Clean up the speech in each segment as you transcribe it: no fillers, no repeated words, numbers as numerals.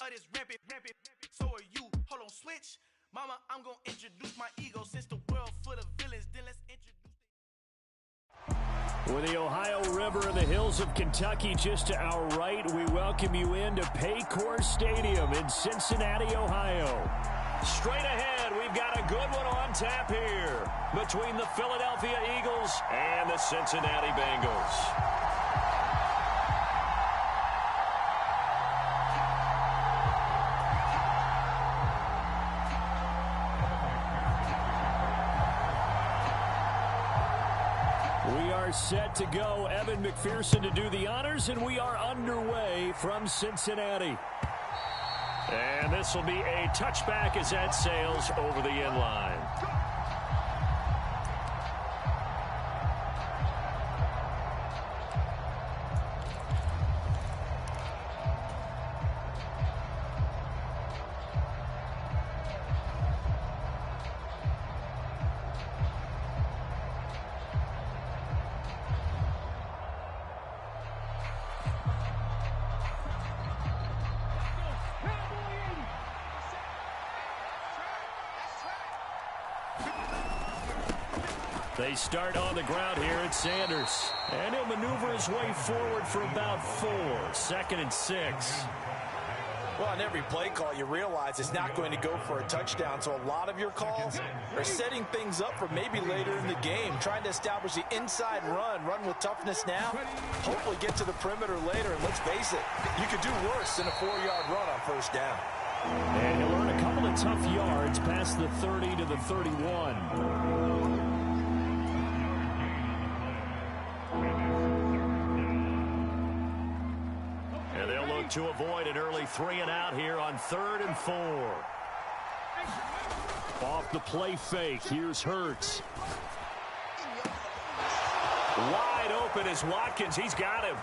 of this rampant. So are you. Hold on, switch. Mama, I'm gonna introduce my ego. Since the world full of villains, then let's introduce. With the Ohio River and the hills of Kentucky just to our right, we welcome you into Paycor Stadium in Cincinnati, Ohio. Straight ahead, we've got a good one on tap here between the Philadelphia Eagles and the Cincinnati Bengals. Set to go. Evan McPherson to do the honors, and we are underway from Cincinnati. And this will be a touchback as that sails over the end line. They start on the ground here at Sanders. And he'll maneuver his way forward for about 4. 2nd and 6. Well, on every play call, you realize it's not going to go for a touchdown. So a lot of your calls are setting things up for maybe later in the game, trying to establish the inside run with toughness now, hopefully get to the perimeter later. And let's face it, you could do worse than a 4-yard run on first down. And he'll earn a couple of tough yards past the 30 to the 31. To avoid an early 3-and-out here on 3rd and 4. Off the play fake. Here's Hurts. Wide open is Watkins. He's got him.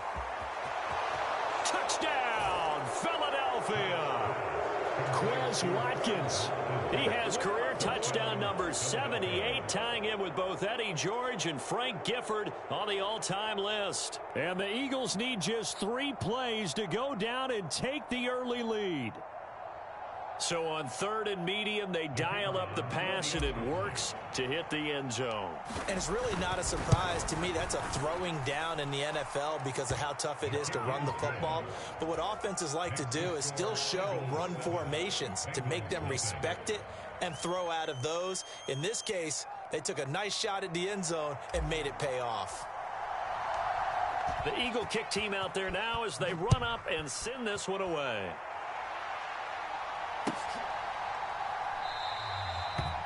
Touchdown, Philadelphia. Quez Watkins. He has career touchdown number 78, tying him with both Eddie George and Frank Gifford on the all-time list. And the Eagles need just 3 plays to go down and take the early lead. So on 3rd and medium, they dial up the pass, and it works to hit the end zone. And it's really not a surprise to me. That's a throwing down in the NFL because of how tough it is to run the football. But what offenses like to do is still show run formations to make them respect it and throw out of those. In this case, they took a nice shot at the end zone and made it pay off. The Eagle kick team out there now as they run up and send this one away.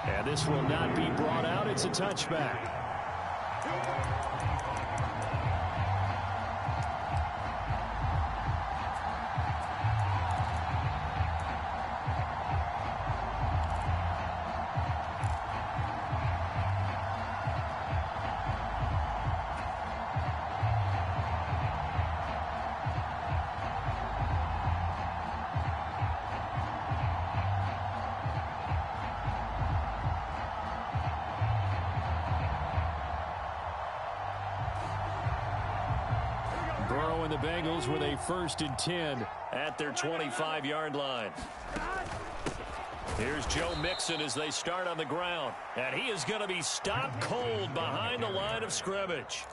And this will not be brought out. It's a touchback. And the Bengals with a 1st and 10 at their 25-yard line. Here's Joe Mixon as they start on the ground. And he is going to be stopped cold behind the line of scrimmage.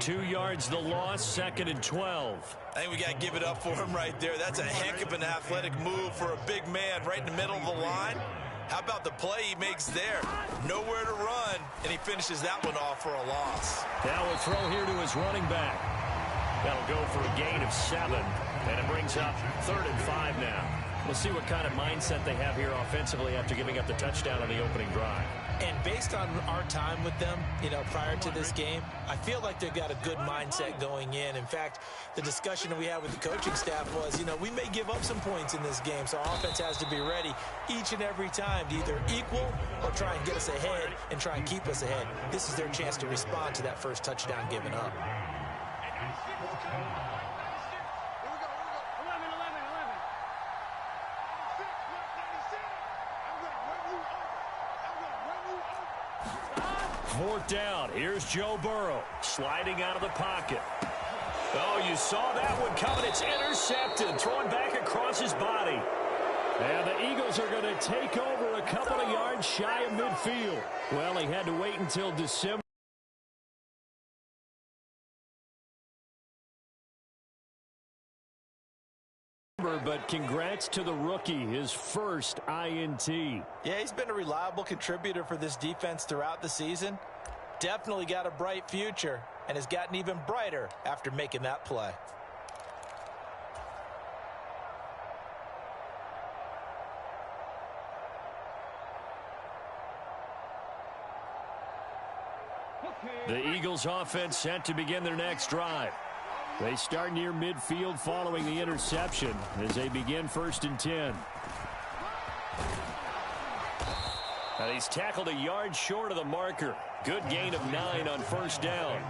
2 yards the loss, 2nd and 12. I think we got to give it up for him right there. That's a heck of an athletic move for a big man right in the middle of the line. How about the play he makes there? Nowhere to run, and he finishes that one off for a loss. Now a throw here to his running back. That'll go for a gain of 7, and it brings up 3rd and 5 now. We'll see what kind of mindset they have here offensively after giving up the touchdown on the opening drive. And based on our time with them, prior to this game, I feel like they've got a good mindset going in. In fact, the discussion that we had with the coaching staff was, we may give up some points in this game, so our offense has to be ready each and every time to either equal or try and get us ahead and try and keep us ahead. This is their chance to respond to that first touchdown given up. Fourth down. Here's Joe Burrow sliding out of the pocket. Oh, you saw that one coming. It's intercepted. Thrown back across his body. And the Eagles are going to take over a couple of yards shy of midfield. Well, he had to wait until December. But congrats to the rookie, his first INT. Yeah, he's been a reliable contributor for this defense throughout the season. Definitely got a bright future and has gotten even brighter after making that play. The Eagles offense set to begin their next drive. They start near midfield following the interception as they begin 1st and 10. And he's tackled a yard short of the marker. Good gain of 9 on 1st down.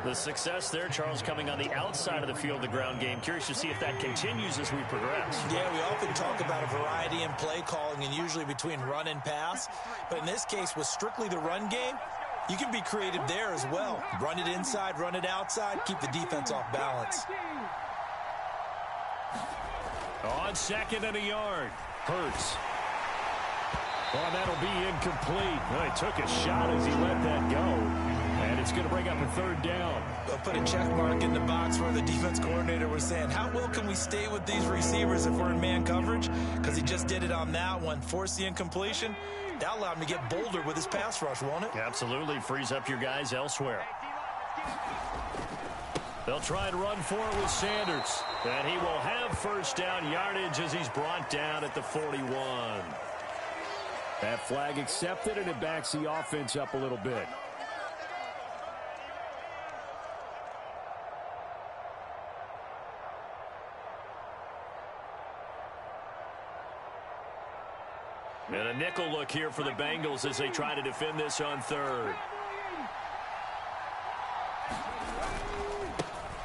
The success there, Charles, coming on the outside of the field, the ground game. Curious to see if that continues as we progress. Yeah, we often talk about a variety in play calling and usually between run and pass. But in this case, with strictly the run game, you can be creative there as well. Run it inside, run it outside, keep the defense off balance. On 2nd and a yard, Hurts. Well, that'll be incomplete. Well, he took a shot as he let that go. And it's going to bring up a 3rd down. They'll put a check mark in the box where the defense coordinator was saying, how well can we stay with these receivers if we're in man coverage? Because he just did it on that one. Force the incompletion. That allowed him to get bolder with his pass rush, won't it? Absolutely. Frees up your guys elsewhere. They'll try and run for it with Sanders. And he will have 1st down yardage as he's brought down at the 41. That flag accepted, and it backs the offense up a little bit. And a nickel look here for the Bengals as they try to defend this on 3rd.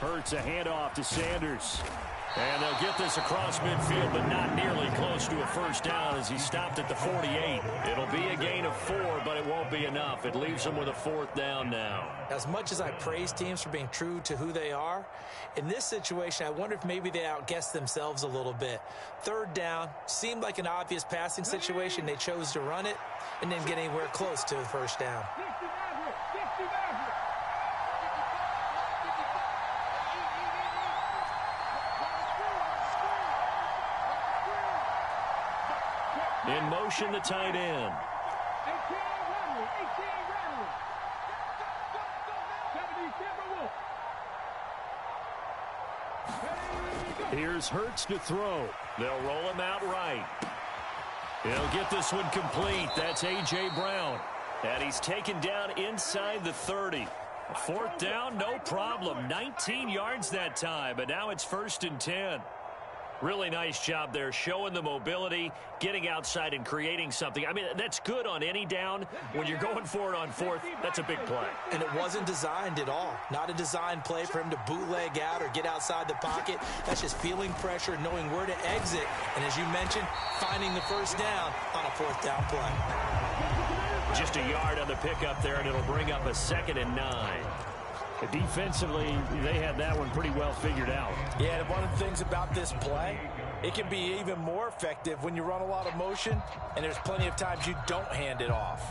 Hurts a handoff to Sanders. And they'll get this across midfield, but not nearly close to a 1st down as he stopped at the 48. It'll be a gain of 4, but it won't be enough. It leaves them with a 4th down now. As much as I praise teams for being true to who they are, in this situation, I wonder if maybe they outguessed themselves a little bit. 3rd down seemed like an obvious passing situation. They chose to run it and didn't get anywhere close to the 1st down. In motion, the tight end. Here's Hurts to throw. They'll roll him out right. He'll get this one complete. That's A.J. Brown. And he's taken down inside the 30. 4th down, no problem. 19 yards that time, but now it's 1st and 10. Really nice job there, showing the mobility, getting outside and creating something. I mean, that's good on any down. When you're going for it on 4th, that's a big play. And it wasn't designed at all. Not a design play for him to bootleg out or get outside the pocket. That's just feeling pressure, knowing where to exit, and as you mentioned, finding the 1st down on a 4th down play. Just a yard on the pickup there, and it'll bring up a 2nd and 9. Defensively, they had that one pretty well figured out. Yeah, and one of the things about this play, it can be even more effective when you run a lot of motion, and there's plenty of times you don't hand it off.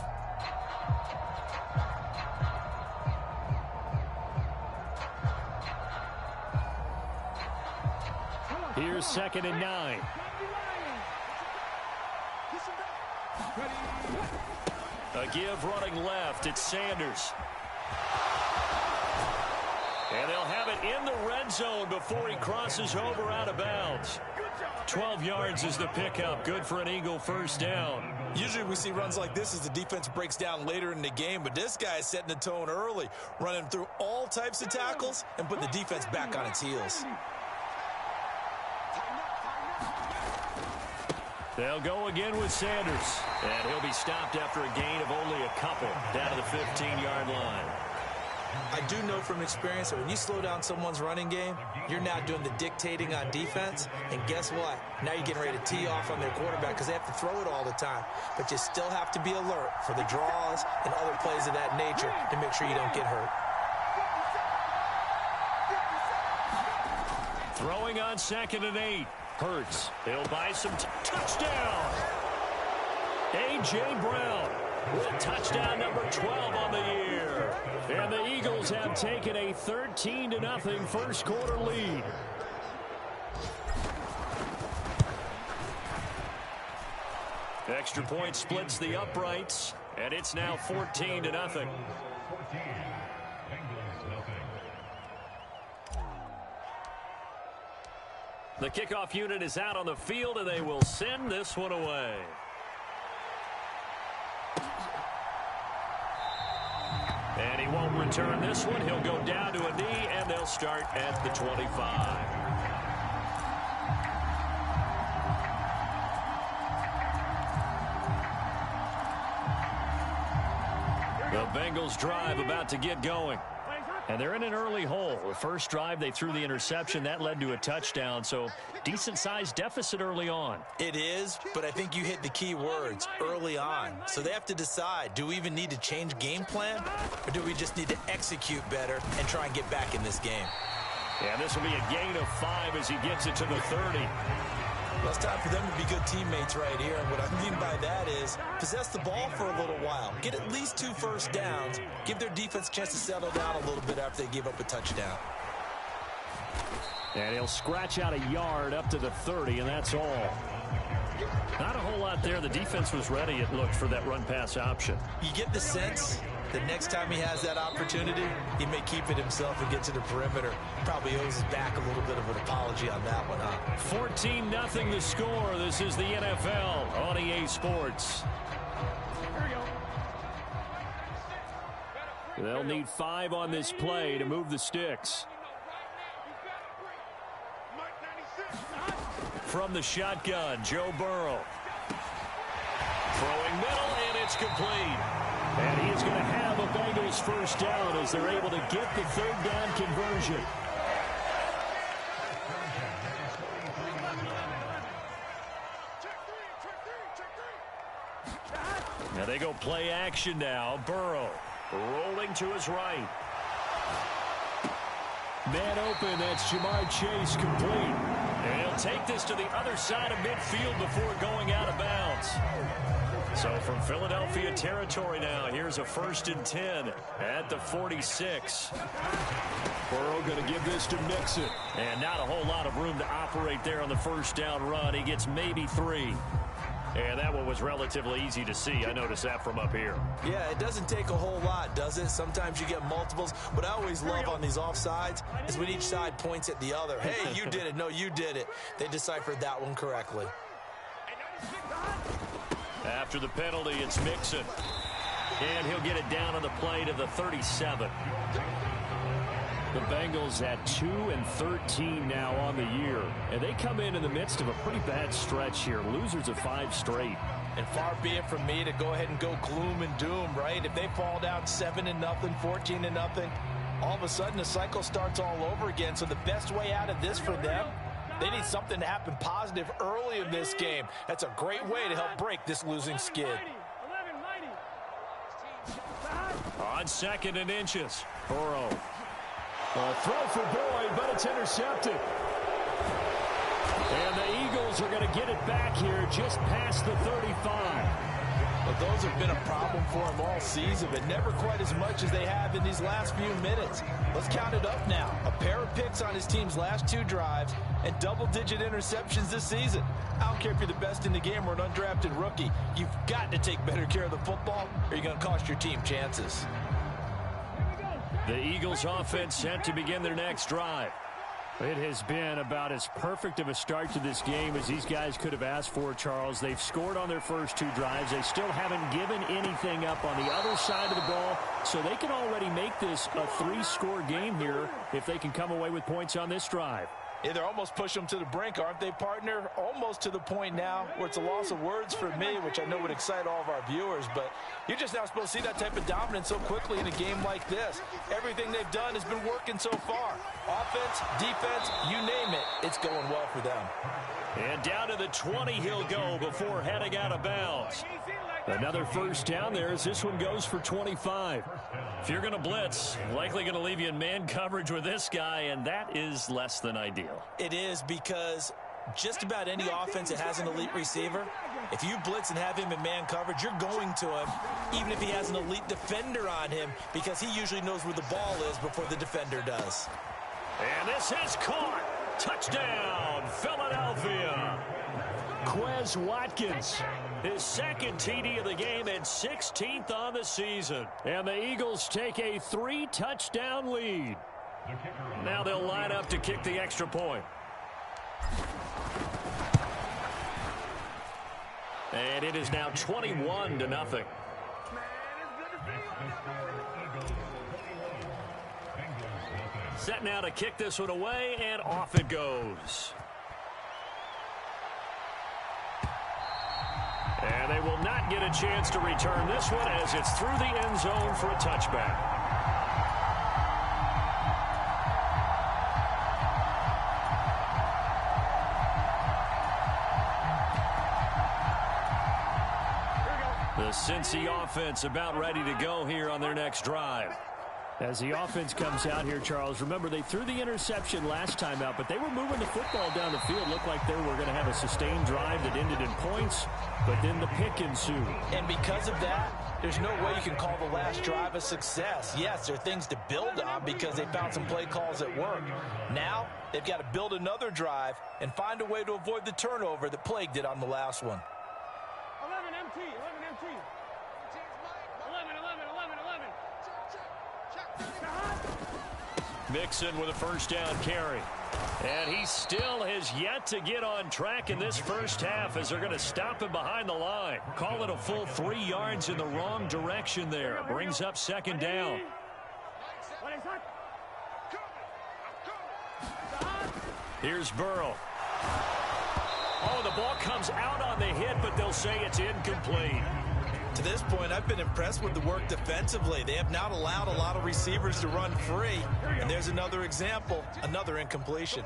Here's 2nd and 9. A give running left. It's Sanders. And they'll have it in the red zone before he crosses over out of bounds. 12 yards is the pickup. Good for an Eagle 1st down. Usually we see runs like this as the defense breaks down later in the game, but this guy is setting the tone early, running through all types of tackles and putting the defense back on its heels. They'll go again with Sanders, and he'll be stopped after a gain of only a couple down to the 15-yard line. I do know from experience that when you slow down someone's running game, you're now doing the dictating on defense. And guess what? Now you're getting ready to tee off on their quarterback because they have to throw it all the time. But you still have to be alert for the draws and other plays of that nature to make sure you don't get hurt. Throwing on 2nd and 8. Hurts. He'll buy some touchdown. A.J. Brown with touchdown number 12 on the year. And the Eagles have taken a 13-0 first quarter lead. Extra point splits the uprights, and it's now 14-0. The kickoff unit is out on the field, and they will send this one away. And he won't return this one. He'll go down to a knee, and they'll start at the 25. The Bengals drive about to get going. And they're in an early hole. The first drive, they threw the interception. That led to a touchdown, so decent-sized deficit early on. It is, but I think you hit the key words, early on. So they have to decide, do we even need to change game plan, or do we just need to execute better and try and get back in this game? Yeah, this will be a gain of 5 as he gets it to the 30. Well, it's time for them to be good teammates right here. And what I mean by that is possess the ball for a little while. Get at least 2 first downs. Give their defense a chance to settle down a little bit after they give up a touchdown. And he'll scratch out a yard up to the 30, and that's all. Not a whole lot there. The defense was ready, it looked, for that run-pass option. You get the sense that next time he has that opportunity, he may keep it himself and get to the perimeter. Probably owes his back a little bit of an apology on that one, huh? 14-0 the score. This is the NFL on EA Sports. They'll need 5 on this play to move the sticks. From the shotgun, Joe Burrow. Throwing middle, and it's complete. And he is going to have a Bengals first down as they're able to get the third down conversion. Now they go play action now. Burrow rolling to his right. Man open, that's Jamar Chase, complete. And he'll take this to the other side of midfield before going out of bounds. So from Philadelphia territory now, here's a 1st and 10 at the 46. Burrow going to give this to Mixon. And not a whole lot of room to operate there on the first down run. He gets maybe 3. And that one was relatively easy to see. I noticed that from up here. Yeah, it doesn't take a whole lot, does it? Sometimes you get multiples. What I always love on these offsides is when each side points at the other. Hey, you did it. No, you did it. They deciphered that one correctly. After the penalty, it's Mixon. And he'll get it down on the play to the 37. The Bengals at 2-13 now on the year. And they come in the midst of a pretty bad stretch here. Losers of 5 straight. And far be it from me to go ahead and go gloom and doom, right? If they fall down 7-0, 14-0, all of a sudden the cycle starts all over again. So the best way out of this for them, they need something to happen positive early in this game. That's a great way to help break this losing skid. On 2nd and inches, Burrow. A throw for Boyd, but it's intercepted. And the Eagles are going to get it back here just past the 35. Well, those have been a problem for them all season, but never quite as much as they have in these last few minutes. Let's count it up now. A pair of picks on his team's last 2 drives and double-digit interceptions this season. I don't care if you're the best in the game or an undrafted rookie. You've got to take better care of the football or you're going to cost your team chances. The Eagles offense set to begin their next drive. It has been about as perfect of a start to this game as these guys could have asked for, Charles. They've scored on their first 2 drives. They still haven't given anything up on the other side of the ball, so they can already make this a 3-score game here if they can come away with points on this drive. Yeah, they're almost pushing them to the brink, aren't they, partner? Almost to the point now where it's a loss of words for me, which I know would excite all of our viewers, but you're just now supposed to see that type of dominance so quickly in a game like this. Everything they've done has been working so far. Offense, defense, you name it, it's going well for them. And down to the 20 he'll go before heading out of bounds. Another first down there as this one goes for 25. If you're going to blitz, likely going to leave you in man coverage with this guy, and that is less than ideal. It is, because just about any offense that has an elite receiver, if you blitz and have him in man coverage, you're going to him, even if he has an elite defender on him, because he usually knows where the ball is before the defender does. And this is caught. Touchdown, Philadelphia. Quez Watkins, his second TD of the game and 16th on the season. And the Eagles take a 3-touchdown lead. Now they'll line up to kick the extra point. And it is now 21-0. Set now to kick this one away, and off it goes. And they will not get a chance to return this one as it's through the end zone for a touchback. The Cincy offense about ready to go here on their next drive. As the offense comes out here, Charles, remember they threw the interception last time out, but they were moving the football down the field. Looked like they were going to have a sustained drive that ended in points, but then the pick ensued. And because of that, there's no way you can call the last drive a success. Yes, there are things to build on because they found some play calls that work. Now, they've got to build another drive and find a way to avoid the turnover that plagued it on the last one. 11 MT, 11 MT. 11. Mixon with a first down carry. And he still has yet to get on track in this first half as they're going to stop him behind the line. Call it a full 3 yards in the wrong direction there. Brings up second down. Here's Burrow. Oh, the ball comes out on the hit, but they'll say it's incomplete. To this point, I've been impressed with the work defensively. They have not allowed a lot of receivers to run free. And there's another example, another incompletion.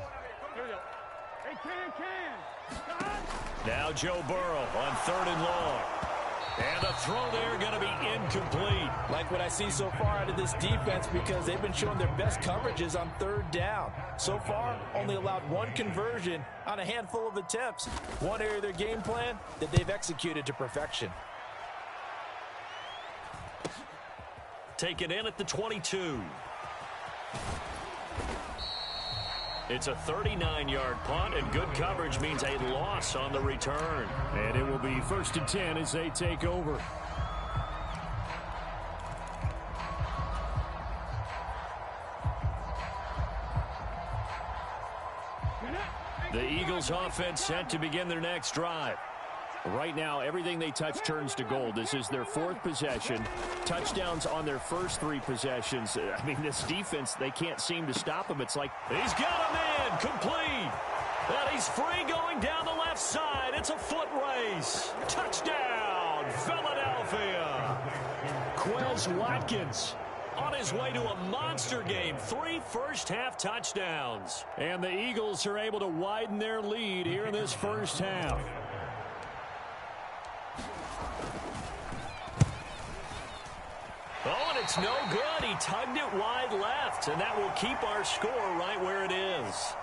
Now Joe Burrow on 3rd and long. And the throw there going to be incomplete. Like what I see so far out of this defense because they've been showing their best coverages on 3rd down. So far, only allowed 1 conversion on a handful of attempts. One area of their game plan that they've executed to perfection. Taken in at the 22. It's a 39-yard punt, and good coverage means a loss on the return. And it will be 1st and 10 as they take over. The Eagles offense set to begin their next drive. Right now, everything they touch turns to gold. This is their 4th possession. Touchdowns on their first 3 possessions. I mean, this defense, they can't seem to stop him. It's like, he's got him in, complete. And he's free going down the left side. It's a foot race. Touchdown, Philadelphia. Quez Watkins on his way to a monster game. 3 first-half touchdowns. And the Eagles are able to widen their lead here in this first half. Oh, and it's no good. He tugged it wide left, and that will keep our score right where it is.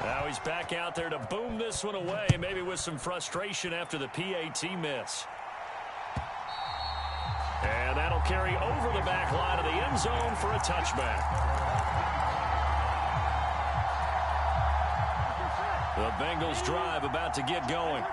Now he's back out there to boom this one away, maybe with some frustration after the PAT miss. And that'll carry over the back line of the end zone for a touchback. The Bengals drive about to get going.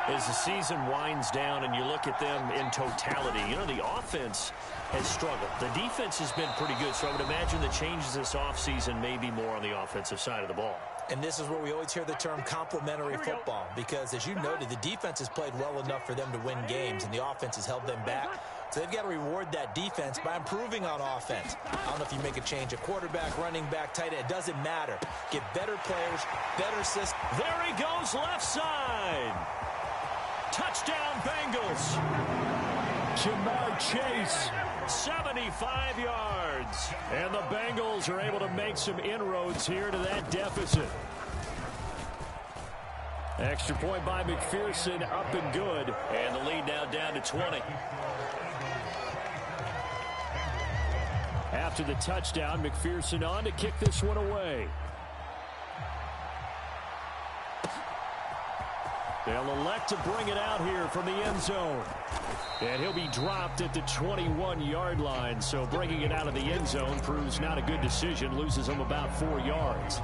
As the season winds down and you look at them in totality, you know, the offense has struggled. The defense has been pretty good, so I would imagine the changes this offseason may be more on the offensive side of the ball. And this is where we always hear the term complementary football because, as you noted, the defense has played well enough for them to win games, and the offense has held them back. So they've got to reward that defense by improving on offense. I don't know if you make a change, a quarterback, running back, tight end, it doesn't matter. Get better players, better systems. There he goes left side. Touchdown, Bengals. Jamar Chase, 75 yards. And the Bengals are able to make some inroads here to that deficit. Extra point by McPherson, up and good. And the lead now down to 20. After the touchdown, McPherson on to kick this one away. They'll elect to bring it out here from the end zone. And he'll be dropped at the 21-yard line. So bringing it out of the end zone proves not a good decision. Loses him about 4 yards.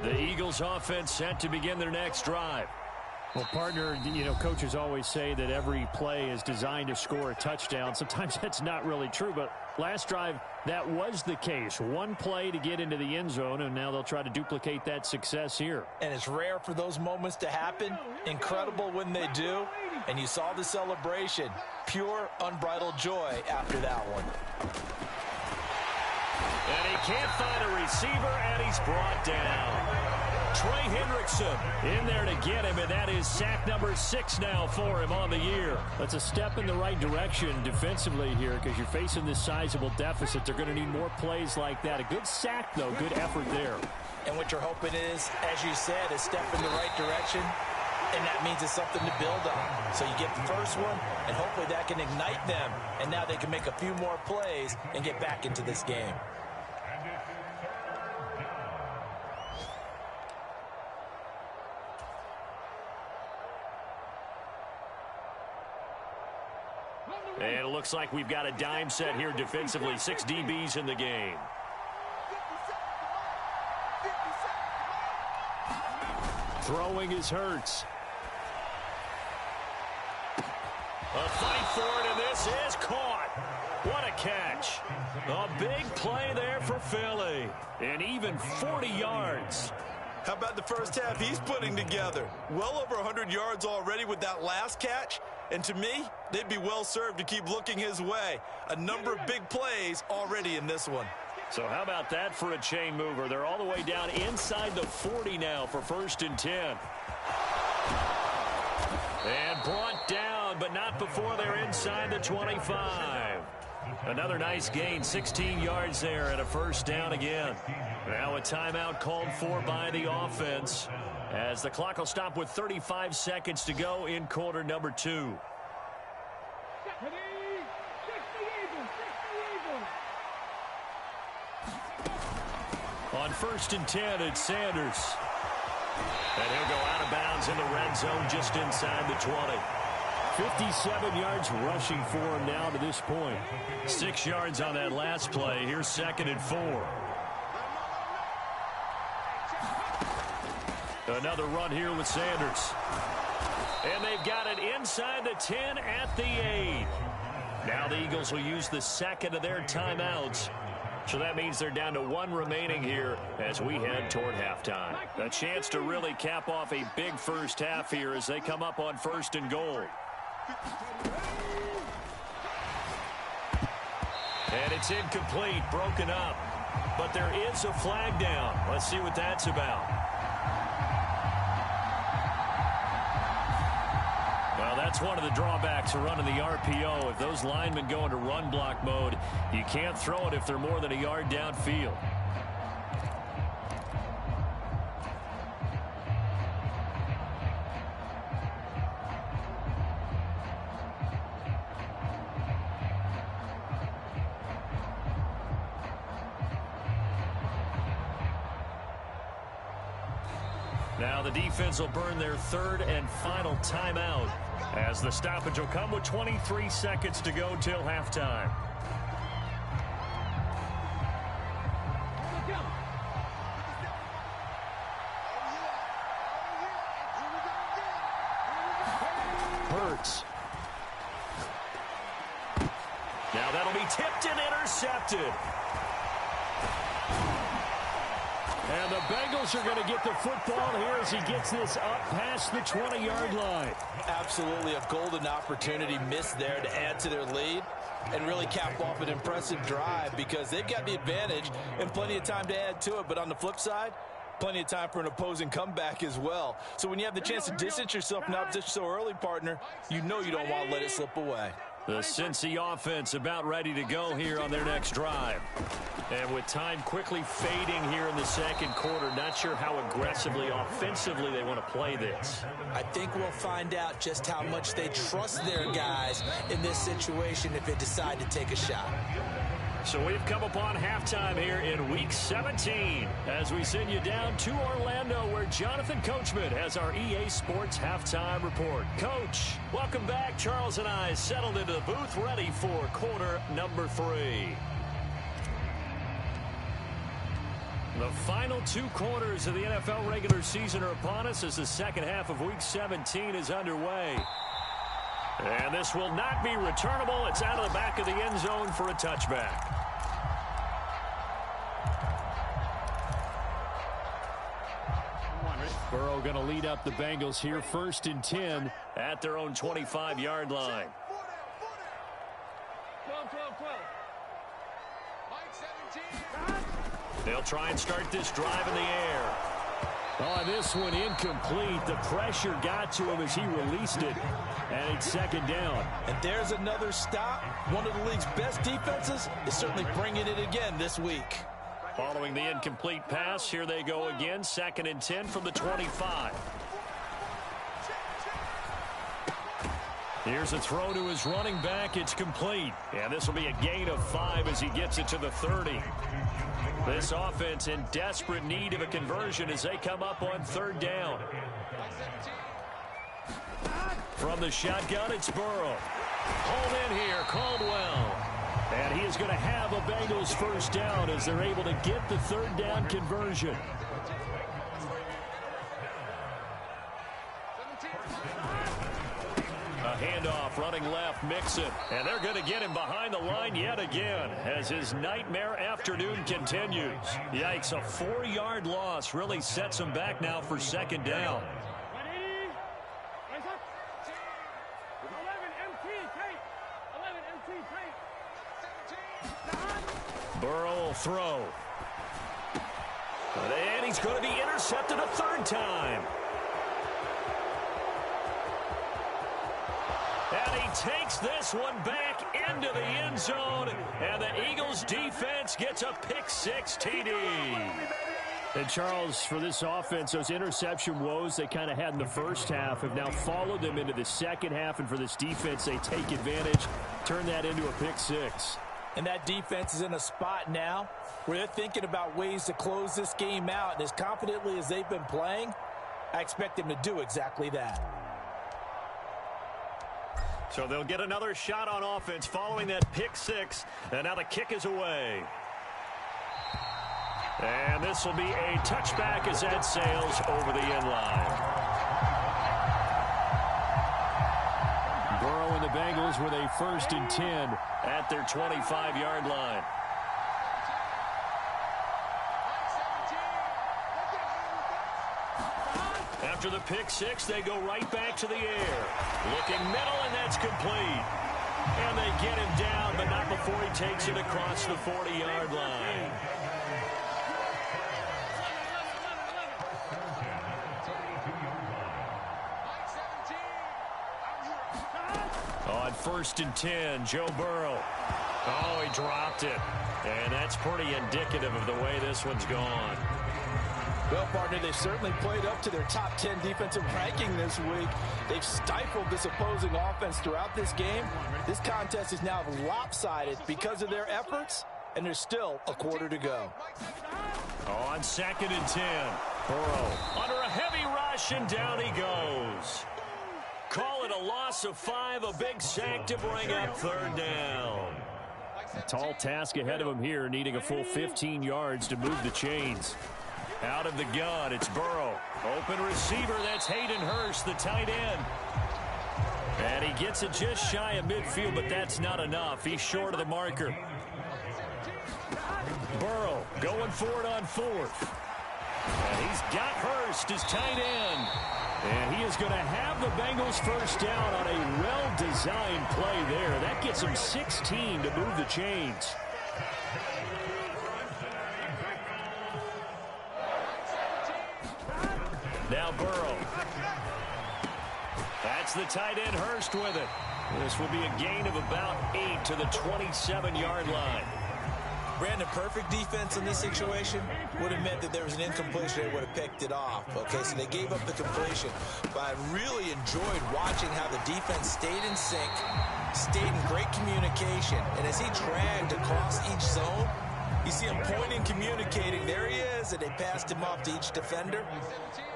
The Eagles offense set to begin their next drive. Well, partner, coaches always say that every play is designed to score a touchdown. Sometimes that's not really true, but last drive, that was the case. One play to get into the end zone, and now they'll try to duplicate that success here. And it's rare for those moments to happen. Incredible when they do. And you saw the celebration. Pure, unbridled joy after that one. And he can't find a receiver, and he's brought down. Trey Hendrickson in there to get him, and that is sack number 6 now for him on the year. That's a step in the right direction defensively here because you're facing this sizable deficit. They're going to need more plays like that. A good sack, though. Good effort there. And what you're hoping is, as you said, a step in the right direction, and that means it's something to build on. So you get the first one, and hopefully that can ignite them, and now they can make a few more plays and get back into this game. And it looks like we've got a dime set here defensively. 6 DBs in the game. Throwing is Hurts. A fight for it, and this is caught. What a catch. A big play there for Philly. And even 40 yards. How about the first half he's putting together? Well over 100 yards already with that last catch. And to me, they'd be well served to keep looking his way. A number of big plays already in this one. So how about that for a chain mover? They're all the way down inside the 40 now for 1st and 10. And brought down, but not before they're inside the 25. Another nice gain, 16 yards there, and a first down again. Now a timeout called for by the offense as the clock will stop with 35 seconds to go in quarter number 2. On 1st and 10, it's Sanders. And he'll go out of bounds in the red zone just inside the 20. 57 yards rushing for him now to this point. 6 yards on that last play. Here's 2nd and 4. Another run here with Sanders. And they've got it inside the 10 at the 8. Now the Eagles will use the second of their timeouts. So that means they're down to 1 remaining here as we head toward halftime. A chance to really cap off a big first half here as they come up on 1st and goal. And it's incomplete, broken up. But there is a flag down. Let's see what that's about. Well, that's one of the drawbacks of running the RPO. If those linemen go into run block mode, you can't throw it if they're more than a yard downfield. Now the defense will burn their 3rd and final timeout as the stoppage will come with 23 seconds to go till halftime. Hurts. Now that'll be tipped and intercepted. And the Bengals are going to get the football here as he gets this up past the 20-yard line. Absolutely a golden opportunity missed there to add to their lead and really cap off an impressive drive because they've got the advantage and plenty of time to add to it. But on the flip side, plenty of time for an opposing comeback as well. So when you have the chance to distance yourself from opposition so early, partner, you know you don't want to let it slip away. The Cincy offense about ready to go here on their next drive. And with time quickly fading here in the second quarter, not sure how aggressively, offensively they want to play this. I think we'll find out just how much they trust their guys in this situation if they decide to take a shot. So we've come upon halftime here in Week 17 as we send you down to Orlando where Jonathan Coachman has our EA Sports Halftime Report. Coach, welcome back. Charles and I settled into the booth ready for quarter number 3. The final 2 quarters of the NFL regular season are upon us as the second half of Week 17 is underway. And this will not be returnable. It's out of the back of the end zone for a touchback. Burrow going to lead up the Bengals here, 1st and 10 at their own 25-yard line. 12, 12, 12. They'll try and start this drive in the air. Oh, this one incomplete. The pressure got to him as he released it. And it's 2nd down. And there's another stop. One of the league's best defenses is certainly bringing it again this week. Following the incomplete pass, here they go again. 2nd and 10 from the 25. Here's a throw to his running back. It's complete. And this will be a gain of 5 as he gets it to the 30. This offense in desperate need of a conversion as they come up on 3rd down. From the shotgun, it's Burrow. Hold in here, Caldwell. And he is going to have a Bengals 1st down as they're able to get the 3rd down conversion. A handoff running left, Mixon. And they're going to get him behind the line yet again as his nightmare afternoon continues. Yikes, a 4-yard loss really sets him back now for 2nd down. Ready? Raise up. 11 MT, tape. 11 MT, tape. Burrow will throw. And he's going to be intercepted a 3rd time. And he takes this one back into the end zone. And the Eagles defense gets a pick-6 TD. And Charles, for this offense, those interception woes they kind of had in the first half have now followed them into the second half. And for this defense, they take advantage, turn that into a pick-6. And that defense is in a spot now where they're thinking about ways to close this game out. And as confidently as they've been playing, I expect them to do exactly that. So they'll get another shot on offense following that pick-6. And now the kick is away. And this will be a touchback as that sails over the end line. Burrow and the Bengals with a 1st and 10 at their 25-yard line. After the pick-6, they go right back to the air. Looking middle, and that's complete. And they get him down, but not before he takes it across the 40-yard line. On 1st and 10, Joe Burrow. Oh, he dropped it. And that's pretty indicative of the way this one's gone. Well, partner, they've certainly played up to their top 10 defensive ranking this week. They've stifled this opposing offense throughout this game. This contest is now lopsided because of their efforts, and there's still a quarter to go. On 2nd and 10, Burrow under a heavy rush, and down he goes. Call it a loss of 5, a big sack to bring up 3rd down. Tall task ahead of him here, needing a full 15 yards to move the chains. Out of the gun, it's Burrow. Open receiver, that's Hayden Hurst, the tight end. And he gets it just shy of midfield, but that's not enough. He's short of the marker. Burrow going for it on 4th. And he's got Hurst, his tight end. And he is going to have the Bengals 1st down on a well-designed play there. That gets him 16 to move the chains. Now Burrow. That's the tight end Hurst with it. This will be a gain of about 8 to the 27-yard line. Brandon, perfect defense in this situation would have meant that there was an incompletion. They would have picked it off. Okay, so they gave up the completion. But I really enjoyed watching how the defense stayed in sync, stayed in great communication. And as he dragged across each zone, you see him pointing, communicating. There he is, and they passed him off to each defender.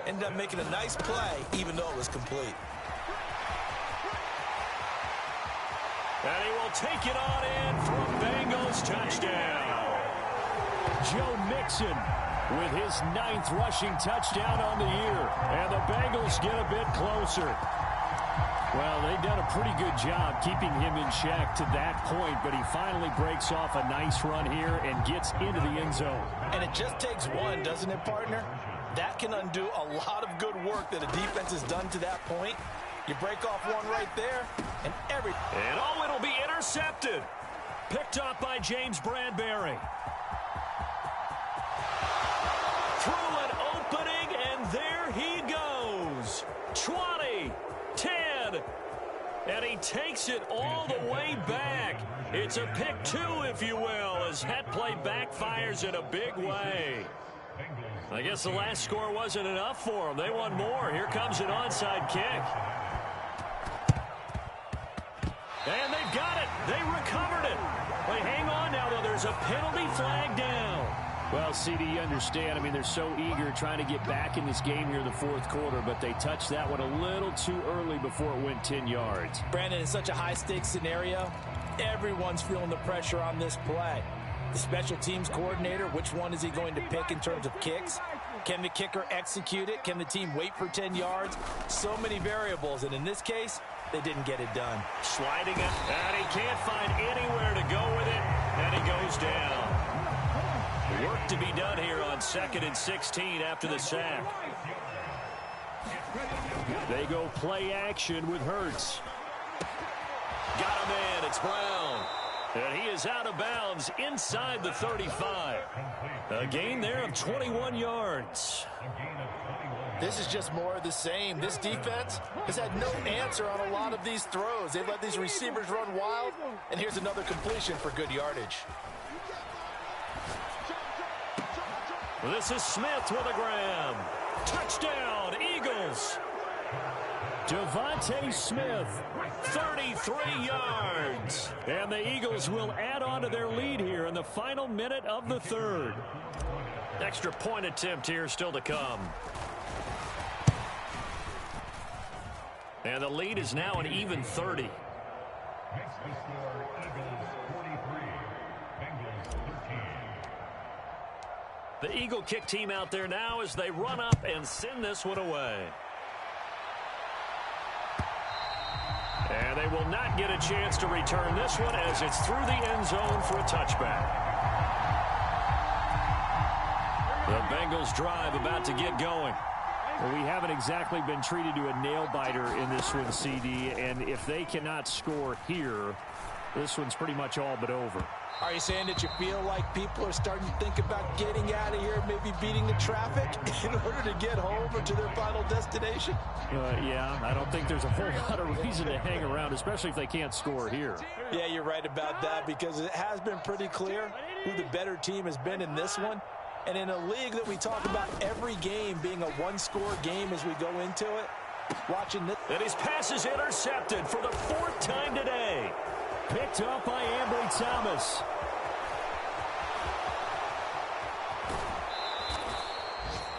Ended up making a nice play, even though it was complete. And he will take it on in for a Bengals touchdown. Joe Mixon with his 9th rushing touchdown on the year. And the Bengals get a bit closer. Well, they've done a pretty good job keeping him in check to that point, but he finally breaks off a nice run here and gets into the end zone. And it just takes one, doesn't it, partner? That can undo a lot of good work that a defense has done to that point. You break off one right there, and everything. And oh, it'll be intercepted. Picked off by James Bradbury. Through an opening, and there he goes. 20, 10, and he takes it all the way back. It's a pick 2, if you will, as that play backfires in a big way. I guess the last score wasn't enough for them. They want more. Here comes an onside kick. And they've got it. They recovered it. Wait, hang on now, though. There's a penalty flag down. Well, CD, you understand. I mean, they're so eager trying to get back in this game here in the 4th quarter, but they touched that one a little too early before it went 10 yards. Brandon, in such a high-stakes scenario, everyone's feeling the pressure on this play. The special teams coordinator, which one is he going to pick in terms of kicks? Can the kicker execute it? Can the team wait for 10 yards? So many variables, and in this case, they didn't get it done. Sliding it, and he can't find anywhere to go with it, and he goes down. Work to be done here on 2nd and 16 after the sack. They go play action with Hurts. Got him in. It's Brown. And he is out of bounds inside the 35. A gain there of 21 yards. This is just more of the same. This defense has had no answer on a lot of these throws. They've let these receivers run wild, and here's another completion for good yardage. This is Smith with a grab. Touchdown, Eagles. Devontae Smith, 33 yards. and the Eagles will add on to their lead here in the final minute of the 3rd. Extra point attempt here still to come. And the lead is now an even 30. The Eagle kick team out there now as they run up and send this one away. And they will not get a chance to return this one as it's through the end zone for a touchback. The Bengals drive about to get going. Well, we haven't exactly been treated to a nail-biter in this one, CD, and if they cannot score here, this one's pretty much all but over. Are you saying that you feel like people are starting to think about getting out of here, maybe beating the traffic in order to get home or to their final destination? Yeah, I don't think there's a whole lot of reason to hang around, especially if they can't score here. Yeah, you're right about that, because it has been pretty clear who the better team has been in this one. And in a league that we talk about every game being a one-score game as we go into it, watching this. And his pass is intercepted for the 4th time today. Picked up by Ambry Thomas.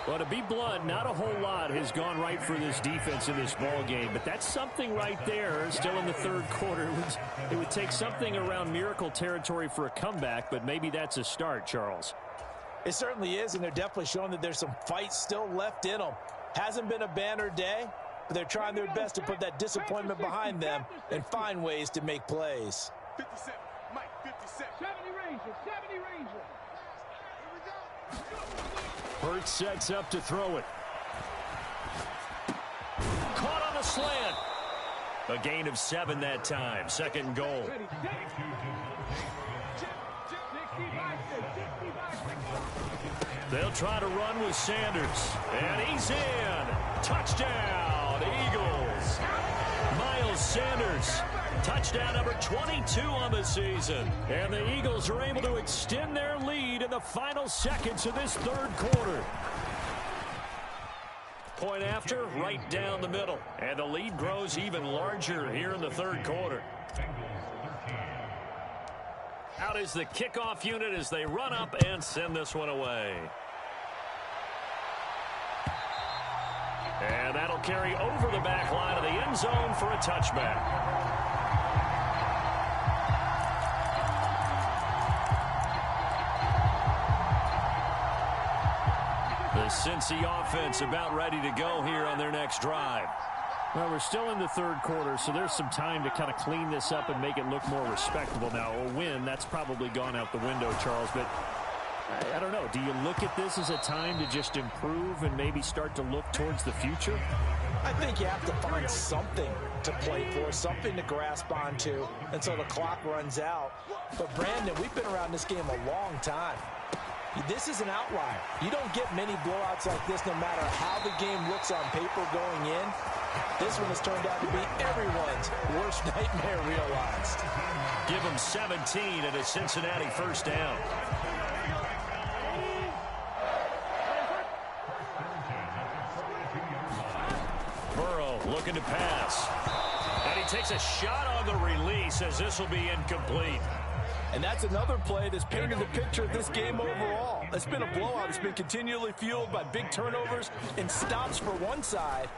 Well, to be blunt, not a whole lot has gone right for this defense in this ball game, but that's something right there. Still in the 3rd quarter. It would take something around miracle territory for a comeback, but maybe that's a start, Charles. It certainly is, and they're definitely showing that there's some fight still left in them. Hasn't been a banner day, but they're trying their best to put that disappointment behind them and find ways to make plays. 57, Mike, 57. 70 Rangers, 70 Rangers. Hurts sets up to throw it. Caught on the slant. A gain of 7 that time. 2nd and goal. They'll try to run with Sanders. And he's in. Touchdown, Eagles. Miles Sanders Touchdown number 22 on the season. And the Eagles are able to extend their lead in the final seconds of this third quarter. Point after, right down the middle. And the lead grows even larger here in the third quarter. Out is the kickoff unit as they run up and send this one away. And that'll carry over the back line of the end zone for a touchback. The Cincy offense about ready to go here on their next drive. Well, we're still in the third quarter, so there's some time to kind of clean this up and make it look more respectable. Now, a win, that's probably gone out the window, Charles, but I don't know. Do you look at this as a time to just improve and maybe start to look towards the future? I think you have to find something to play for, something to grasp onto until the clock runs out. But, Brandon, we've been around this game a long time. This is an outlier. You don't get many blowouts like this no matter how the game looks on paper going in. This one has turned out to be everyone's worst nightmare realized. Give them 17 and a Cincinnati first down. Burrow looking to pass. And he takes a shot on the release as this will be incomplete. And that's another play that's painted the picture of this game overall. It's been a blowout. It's been continually fueled by big turnovers and stops for one side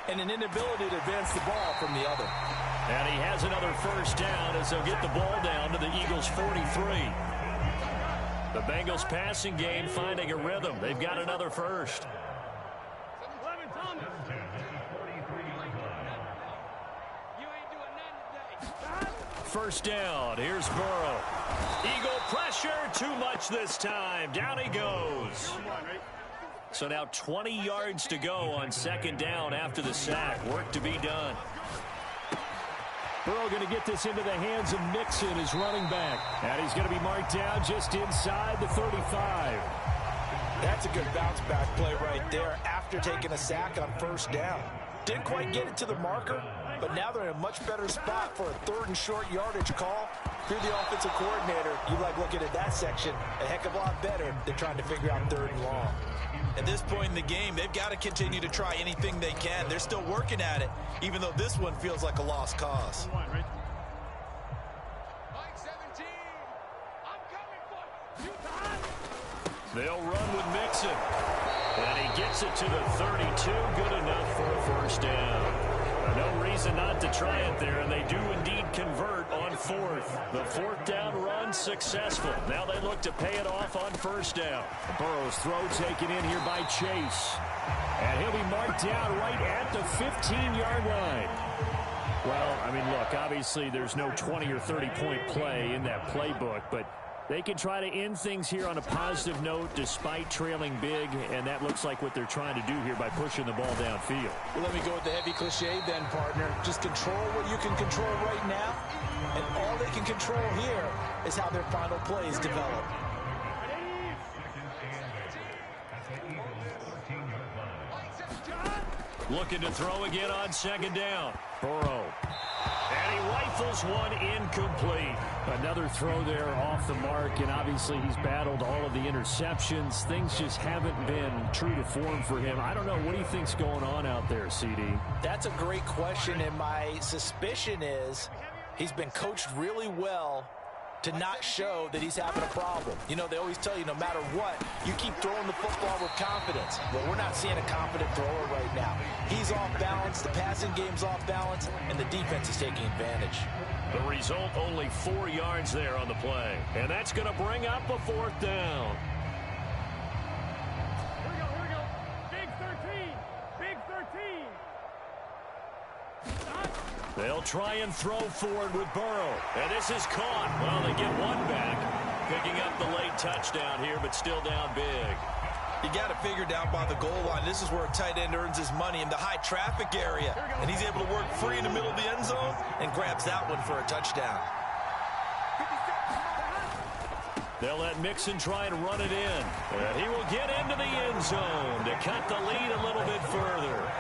and an inability to advance the ball from the other. And he has another first down as they'll get the ball down to the Eagles' 43. The Bengals passing game finding a rhythm. They've got another first. First down. Here's Burrow. Eagle pressure. Too much this time. Down he goes. So now 20 yards to go on second down after the sack. Work to be done. Burrow going to get this into the hands of Mixon, his running back. And he's going to be marked down just inside the 35. That's a good bounce back play right there after taking a sack on first down. Didn't quite get it to the marker, but now they're in a much better spot for a third and short yardage call. If you're the offensive coordinator, you like looking at that section a heck of a lot better than trying to figure out third and long. At this point in the game, they've got to continue to try anything they can. They're still working at it, even though this one feels like a lost cause. They'll run with Mixon. And he gets it to the 32. Good enough for a first down. No reason not to try it there, and they do indeed convert on fourth. The fourth down run successful. Now they look to pay it off on first down. Burrow's throw taken in here by Chase. And he'll be marked down right at the 15-yard line. Well, I mean, look, obviously there's no 20 or 30-point play in that playbook, but they can try to end things here on a positive note despite trailing big, and that looks like what they're trying to do here by pushing the ball downfield. Well, let me go with the heavy cliche then, partner. Just control what you can control right now, and all they can control here is how their final plays develop. Looking to throw again on second down. Burrow. And he rifles one incomplete. Another throw there off the mark, and obviously he's battled all of the interceptions. Things just haven't been true to form for him. I don't know. What do you think's going on out there, CD? That's a great question, and my suspicion is he's been coached really well to not show that he's having a problem. You know, they always tell you no matter what, you keep throwing the football with confidence. Well, we're not seeing a confident thrower right now. He's off balance, the passing game's off balance, and the defense is taking advantage. The result, only 4 yards there on the play. And that's going to bring up a fourth down. Here we go. Big 13. Big 13. They'll try and throw forward with Burrow. And this is caught. Well, they get one back. Picking up the late touchdown here, but still down big. You got to figure down by the goal line. This is where a tight end earns his money in the high traffic area. And he's able to work free in the middle of the end zone and grabs that one for a touchdown. They'll let Mixon try and run it in. And he will get into the end zone to cut the lead a little bit further.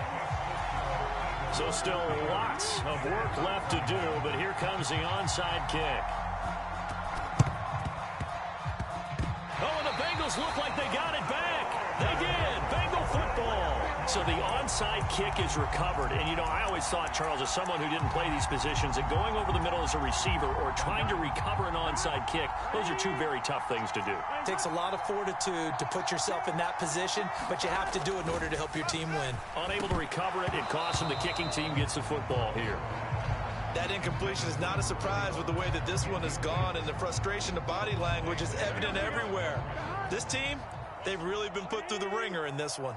So still lots of work left to do, but here comes the onside kick. Oh, and the Bengals look like they got it back. They did. Bengal football. So the onside kick is recovered. And, you know, I always thought, Charles, as someone who didn't play these positions, that going over the middle as a receiver or trying to recover an onside kick, those are two very tough things to do. It takes a lot of fortitude to put yourself in that position, but you have to do it in order to help your team win. Unable to recover it, it costs him. The kicking team gets the football here. That incompletion is not a surprise with the way that this one has gone, and the frustration, the body language is evident everywhere. This team, they've really been put through the ringer in this one.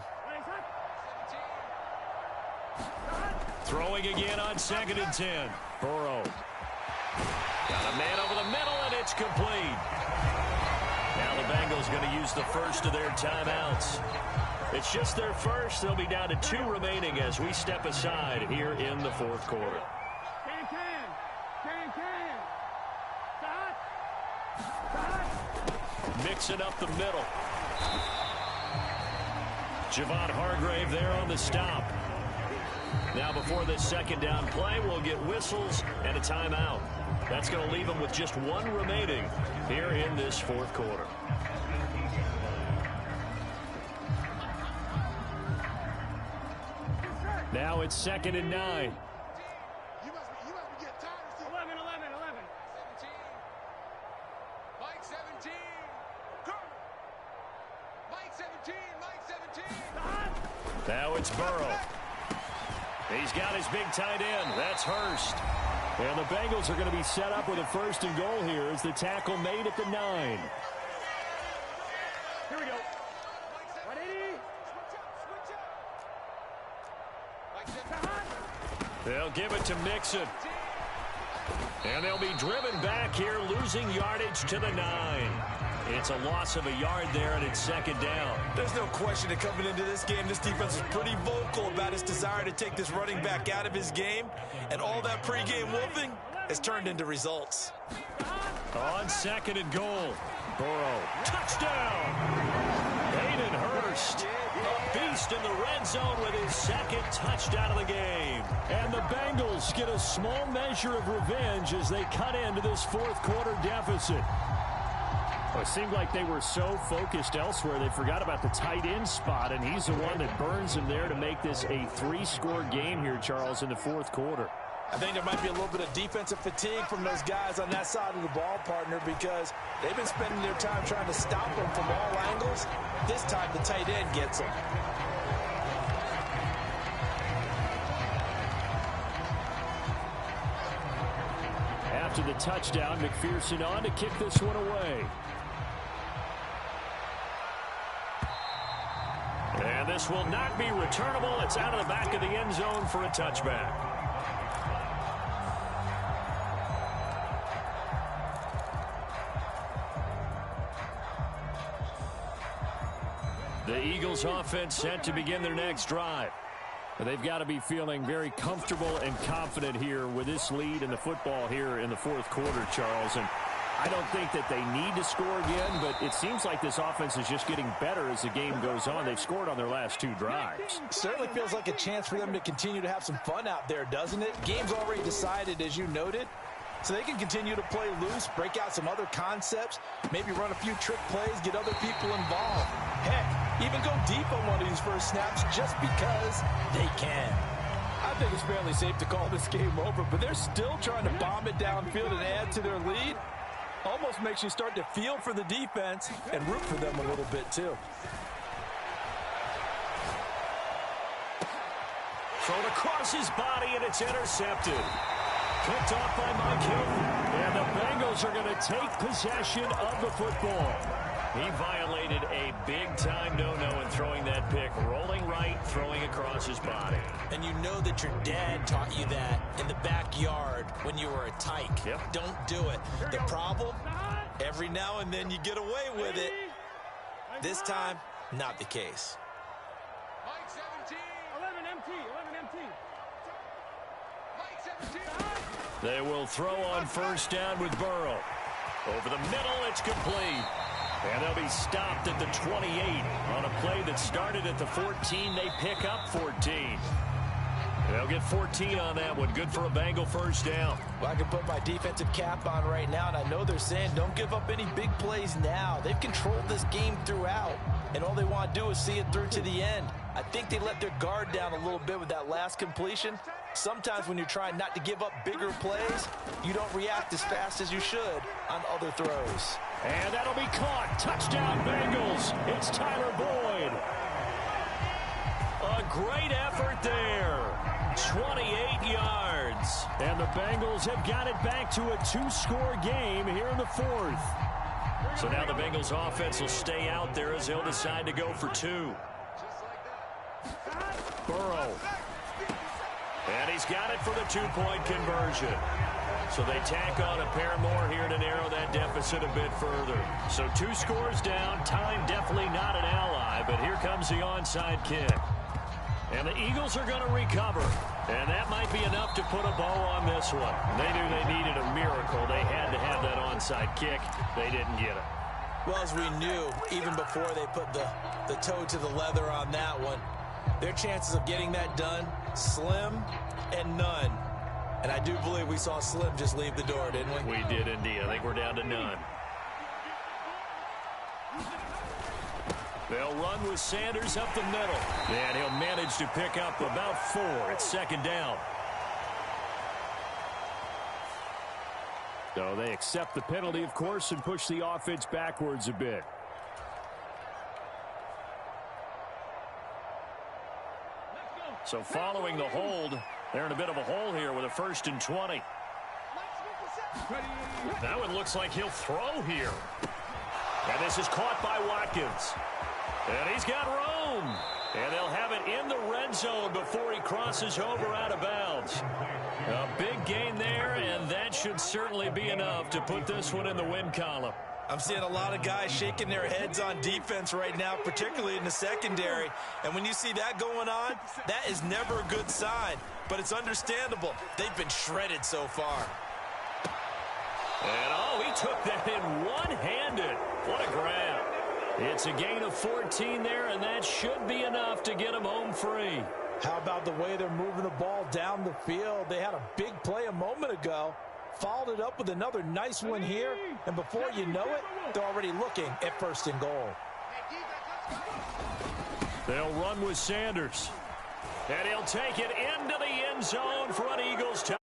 Throwing again on 2nd and 10. Burrow. Got a man over the middle, and it's complete. Now the Bengals going to use the first of their timeouts. It's just their first. They'll be down to 2 remaining as we step aside here in the 4th quarter. Mixing up the middle. Javon Hargrave there on the stop. Now before this 2nd down play, we'll get whistles and a timeout. That's going to leave them with just 1 remaining here in this 4th quarter. Now it's 2nd and 9. You must be getting tired of seeing 11. 17. Mike 17. Mike 17. Now it's Burrow. He's got his big tight end. That's Hurst. And the Bengals are going to be set up with a 1st and goal here as the tackle made at the 9. Here we go. 180. They'll give it to Mixon. And they'll be driven back here, losing yardage to the 9. It's a loss of a yard there, and it's 2nd down. There's no question that coming into this game, this defense is pretty vocal about its desire to take this running back out of his game, and all that pregame wolfing has turned into results. On 2nd and goal, Burrow. Touchdown! Hayden Hurst, a beast in the red zone with his 2nd touchdown of the game. And the Bengals get a small measure of revenge as they cut into this 4th quarter deficit. Well, it seemed like they were so focused elsewhere they forgot about the tight end spot, and he's the one that burns him there to make this a 3-score game here, Charles, in the 4th quarter. I think there might be a little bit of defensive fatigue from those guys on that side of the ball, partner, because they've been spending their time trying to stop them from all angles. This time the tight end gets them. After the touchdown, McPherson on to kick this one away. And this will not be returnable. It's out of the back of the end zone for a touchback. The Eagles offense set to begin their next drive. They've got to be feeling very comfortable and confident here with this lead in the football here in the 4th quarter, Charles. And I don't think that they need to score again, but it seems like this offense is just getting better as the game goes on. They've scored on their last 2 drives. Certainly feels like a chance for them to continue to have some fun out there, doesn't it? Game's already decided, as you noted, so they can continue to play loose, break out some other concepts, maybe run a few trick plays, get other people involved. Heck, even go deep on one of these first snaps just because they can. I think it's fairly safe to call this game over, but they're still trying to bomb it downfield and add to their lead. Almost makes you start to feel for the defense and root for them a little bit, too. Thrown across his body, and it's intercepted. Picked off by Mike Hilton. And the Bengals are going to take possession of the football. He violated a big-time no-no in throwing that pick. Rolling right, throwing across his body. And you know that your dad taught you that in the backyard when you were a tyke. Yep. Don't do it. The problem, every now and then you get away with it. This time, not the case. Mike 17. 11 empty. Mike 17. They will throw on 1st down with Burrow. Over the middle, it's complete. And they'll be stopped at the 28 on a play that started at the 14. They pick up 14. They'll get 14 on that one. Good for a Bengal first down. Well, I can put my defensive cap on right now, and I know they're saying don't give up any big plays now. They've controlled this game throughout, and all they want to do is see it through to the end. I think they let their guard down a little bit with that last completion. Sometimes when you're trying not to give up bigger plays, you don't react as fast as you should on other throws. And that'll be caught. Touchdown, Bengals. It's Tyler Boyd. A great effort there. 28 yards. And the Bengals have got it back to a 2-score game here in the 4th. So now the Bengals offense will stay out there as they'll decide to go for 2. Burrow. And he's got it for the 2-point conversion. So they tack on a pair more here to narrow that deficit a bit further. So 2 scores down. Time definitely not an ally, but here comes the onside kick. And the Eagles are going to recover. And that might be enough to put a bow on this one. They knew they needed a miracle. They had to have that onside kick. They didn't get it. Well, as we knew, even before they put the toe to the leather on that one, their chances of getting that done, slim and none. And I do believe we saw Slim just leave the door, didn't we? We did indeed. I think we're down to none. They'll run with Sanders up the middle. And he'll manage to pick up about 4. It's 2nd down. So they accept the penalty, of course, and push the offense backwards a bit. So following the hold, they're in a bit of a hole here with a 1st and 20. That one looks like he'll throw here. And this is caught by Watkins. And he's got room. And they'll have it in the red zone before he crosses over out of bounds. A big gain there, and that should certainly be enough to put this one in the win column. I'm seeing a lot of guys shaking their heads on defense right now, particularly in the secondary. And when you see that going on, that is never a good sign. But it's understandable. They've been shredded so far. And, oh, he took that in one-handed. What a grab. It's a gain of 14 there, and that should be enough to get him home free. How about the way they're moving the ball down the field? They had a big play a moment ago. Followed it up with another nice one here, and before you know it, they're already looking at 1st and goal. They'll run with Sanders. And he'll take it into the end zone for an Eagles touchdown.